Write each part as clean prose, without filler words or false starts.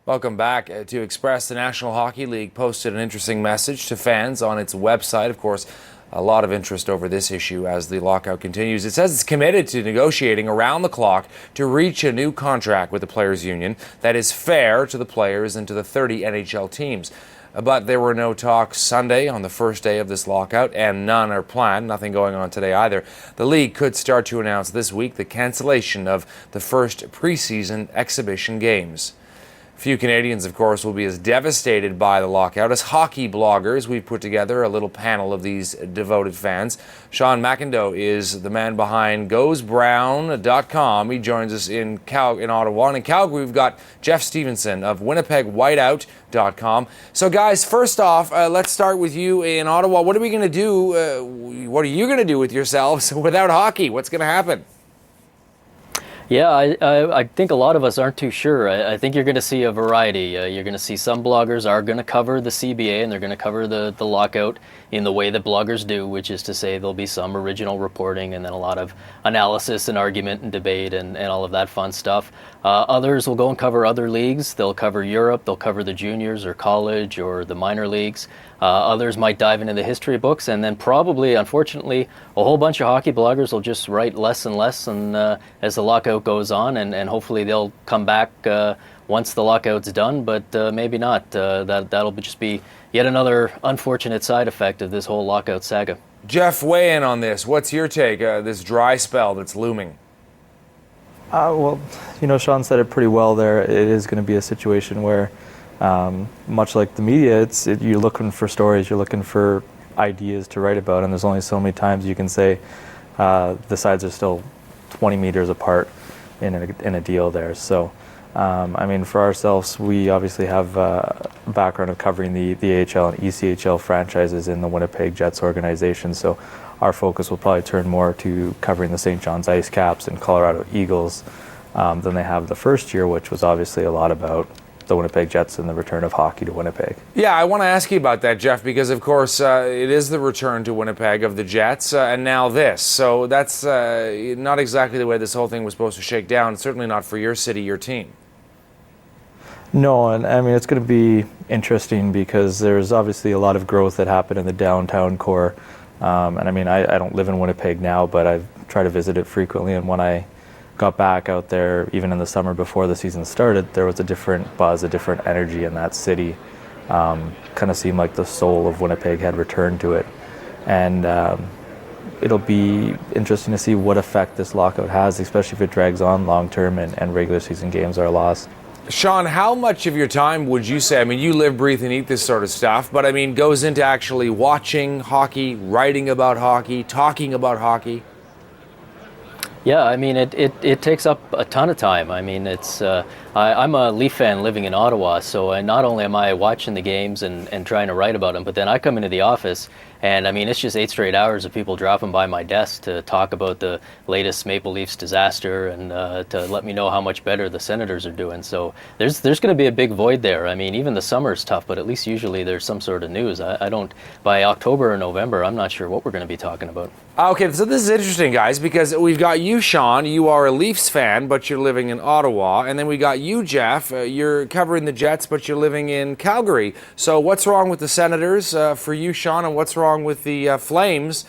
Welcome back. To Express, the National Hockey League posted an interesting message to fans on its website. Of course, a lot of interest over this issue as the lockout continues. It says it's committed to negotiating around the clock to reach a new contract with the Players' Union that is fair to the players and to the 30 NHL teams. But there were no talks Sunday on the first day of this lockout, and none are planned. Nothing going on today either. The league could start to announce this week the cancellation of the first preseason exhibition games. Few Canadians, of course, will be as devastated by the lockout as hockey bloggers. We've put together a little panel of these devoted fans. Sean McIndoe is the man behind GoesBrown.com. He joins us in Ottawa. And in Calgary, we've got Jeff Stevenson of WinnipegWhiteout.com. So, guys, first off, let's start with you in Ottawa. What are we going to do? What are you going to do with yourselves without hockey? What's going to happen? Yeah, I think a lot of us aren't too sure. I think you're going to see a variety. You're going to see some bloggers are going to cover the CBA and they're going to cover the lockout in the way that bloggers do, which is to say there'll be some original reporting and then a lot of analysis and argument and debate and all of that fun stuff. Others will go and cover other leagues. They'll cover Europe, they'll cover the juniors or college or the minor leagues. Others might dive into the history books, and then probably, unfortunately, a whole bunch of hockey bloggers will just write less and less as the lockout goes on, and hopefully they'll come back once the lockout's done, but maybe not. That'll just be yet another unfortunate side effect of this whole lockout saga. Jeff, weigh in on this. What's your take, this dry spell that's looming? Well, Sean said it pretty well there. It is going to be a situation where much like the media, you're looking for stories, you're looking for ideas to write about, and there's only so many times you can say the sides are still 20 meters apart in a deal there. So, for ourselves, we obviously have a background of covering the AHL and ECHL franchises in the Winnipeg Jets organization, so our focus will probably turn more to covering the St. John's Ice Caps and Colorado Eagles than they have the first year, which was obviously a lot about the Winnipeg Jets and the return of hockey to Winnipeg. Yeah, I want to ask you about that, Jeff, because of course it is the return to Winnipeg of the Jets, and now this. So that's not exactly the way this whole thing was supposed to shake down. Certainly not for your city, your team. No, and it's going to be interesting because there's obviously a lot of growth that happened in the downtown core. I don't live in Winnipeg now, but I've tried to visit it frequently, and when I got back out there, even in the summer before the season started, there was a different buzz, a different energy in that city. Kind of seemed like the soul of Winnipeg had returned to it. And it'll be interesting to see what effect this lockout has, especially if it drags on long term and regular season games are lost. Sean, how much of your time would you say, you live, breathe, and eat this sort of stuff, but goes into actually watching hockey, writing about hockey, talking about hockey? Yeah, it takes up a ton of time. I'm a Leaf fan living in Ottawa, so not only am I watching the games and trying to write about them, but then I come into the office and it's just 8 straight hours of people dropping by my desk to talk about the latest Maple Leafs disaster and to let me know how much better the Senators are doing. So there's going to be a big void there. Even the summer's tough, but at least usually there's some sort of news. By October or November, I'm not sure what we're going to be talking about. Okay, so this is interesting, guys, because we've got you, Sean. You are a Leafs fan, but you're living in Ottawa. And then we got you, Jeff. You're covering the Jets, but you're living in Calgary. So what's wrong with the Senators for you, Sean, and what's wrong with the Flames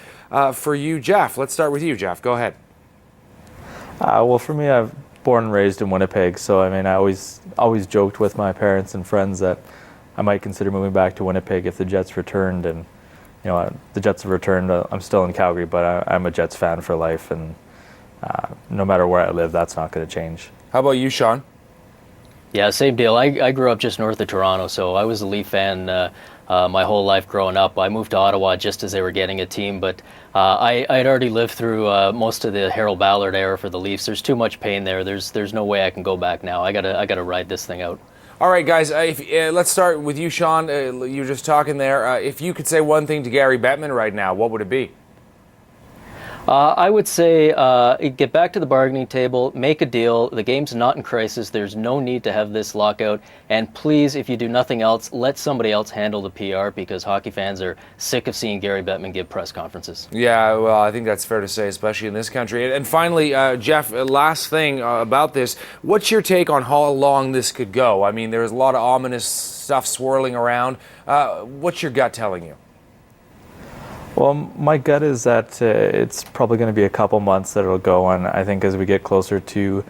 for you, Jeff? Let's start with you, Jeff. Go ahead. Well, for me, I've born and raised in Winnipeg, so I always joked with my parents and friends that I might consider moving back to Winnipeg if the Jets returned, and the Jets have returned. I'm still in Calgary, but I'm a Jets fan for life, and no matter where I live, that's not going to change. How about you, Sean? Yeah, same deal. I grew up just north of Toronto, so I was a Leaf fan my whole life growing up. I moved to Ottawa just as they were getting a team, but I'd already lived through most of the Harold Ballard era for the Leafs. There's too much pain there. There's no way I can go back now. I gotta ride this thing out. All right, guys, let's start with you, Sean. You were just talking there. If you could say one thing to Gary Bettman right now, what would it be? I would say get back to the bargaining table, make a deal. The game's not in crisis. There's no need to have this lockout. And please, if you do nothing else, let somebody else handle the PR, because hockey fans are sick of seeing Gary Bettman give press conferences. Yeah, well, I think that's fair to say, especially in this country. And finally, Jeff, last thing about this. What's your take on how long this could go? I mean, there's a lot of ominous stuff swirling around. What's your gut telling you? Well, my gut is that it's probably going to be a couple months that it'll go on. I think as we get closer to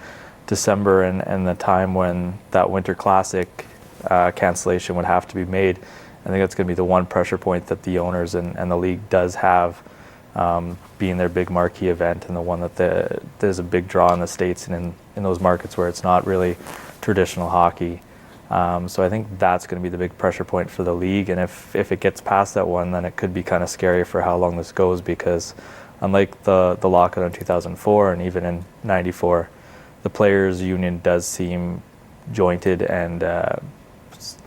December and the time when that Winter Classic cancellation would have to be made, I think that's going to be the one pressure point that the owners and the league does have, being their big marquee event, and the one that there's a big draw in the States and in those markets where it's not really traditional hockey. So I think that's going to be the big pressure point for the league, and if it gets past that one, then it could be kind of scary for how long this goes, because unlike the lockout in 2004 and even in 94, the players' union does seem jointed and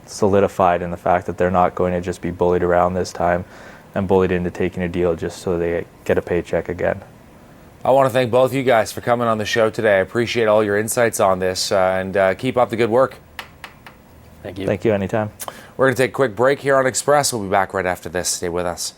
solidified in the fact that they're not going to just be bullied around this time and bullied into taking a deal just so they get a paycheck again. I want to thank both you guys for coming on the show today. I appreciate all your insights on this, and keep up the good work. Thank you. Thank you, anytime. We're going to take a quick break here on Express. We'll be back right after this. Stay with us.